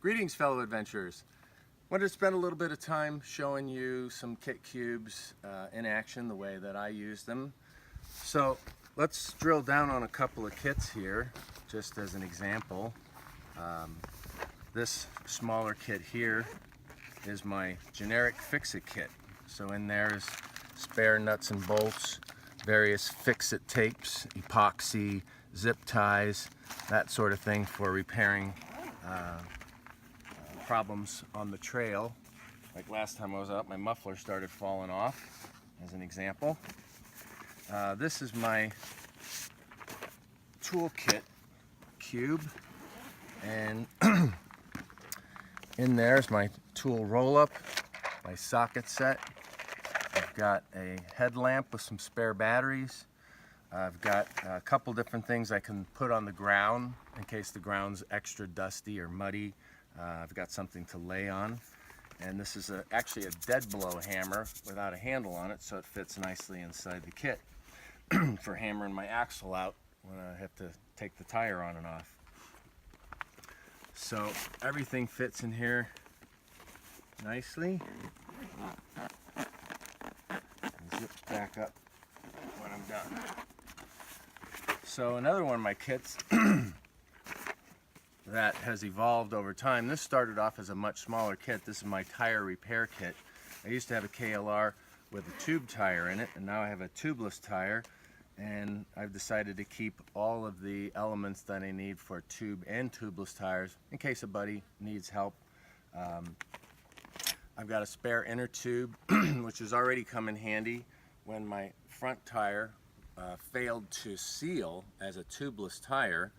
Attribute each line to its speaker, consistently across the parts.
Speaker 1: Greetings, fellow adventurers. Wanted to spend a little bit of time showing you some Kit Kubes in action, the way that I use them. So let's drill down on a couple of kits here, just as an example. This smaller kit here is my generic fix-it kit. So in there is spare nuts and bolts, various fix-it tapes, epoxy, zip ties, that sort of thing for repairing problems on the trail. Like last time I was out, my muffler started falling off, as an example. This is my toolkit cube, and in there is my tool roll-up, my socket set. I've got a headlamp with some spare batteries. I've got a couple different things I can put on the ground in case the ground's extra dusty or muddy. I've got something to lay on. And this is actually a dead blow hammer without a handle on it, so it fits nicely inside the kit for hammering my axle out when I have to take the tire on and off. So everything fits in here nicely. And zips back up when I'm done. So another one of my kits that has evolved over time. This started off as a much smaller kit. This is my tire repair kit. I used to have a KLR with a tube tire in it, and now I have a tubeless tire, and I've decided to keep all of the elements that I need for tube and tubeless tires in case a buddy needs help. I've got a spare inner tube which has already come in handy when my front tire failed to seal as a tubeless tire.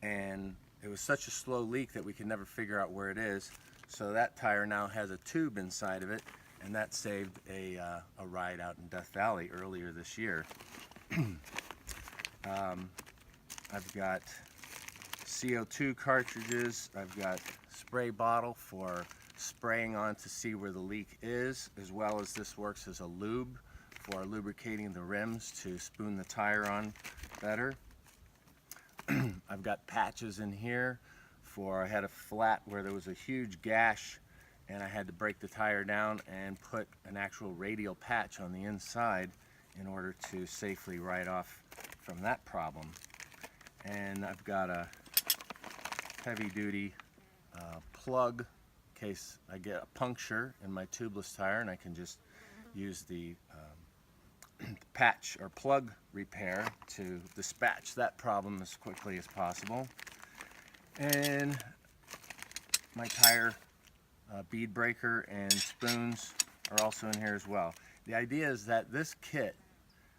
Speaker 1: And it was such a slow leak that we could never figure out where it is. So that tire now has a tube inside of it, and that saved a ride out in Death Valley earlier this year. I've got CO2 cartridges. I've got spray bottle for spraying on to see where the leak is, as well as this works as a lube for lubricating the rims to spoon the tire on better. I've got patches in here for, I had a flat where there was a huge gash and I had to break the tire down and put an actual radial patch on the inside in order to safely ride off from that problem. And I've got a heavy duty plug in case I get a puncture in my tubeless tire, and I can just use the patch or plug repair to dispatch that problem as quickly as possible. And my tire bead breaker and spoons are also in here as well. The idea is that this kit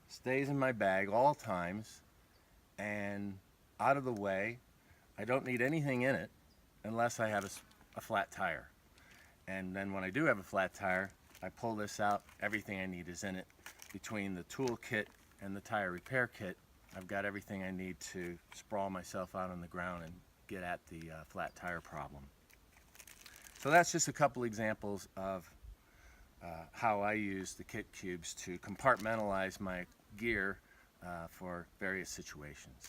Speaker 1: stays in my bag all times and out of the way. I don't need anything in it unless I have a flat tire. And then when I do have a flat tire, I pull this out, everything I need is in it. Between the tool kit and the tire repair kit, I've got everything I need to sprawl myself out on the ground and get at the flat tire problem. So that's just a couple examples of how I use the Kit Kubes to compartmentalize my gear for various situations.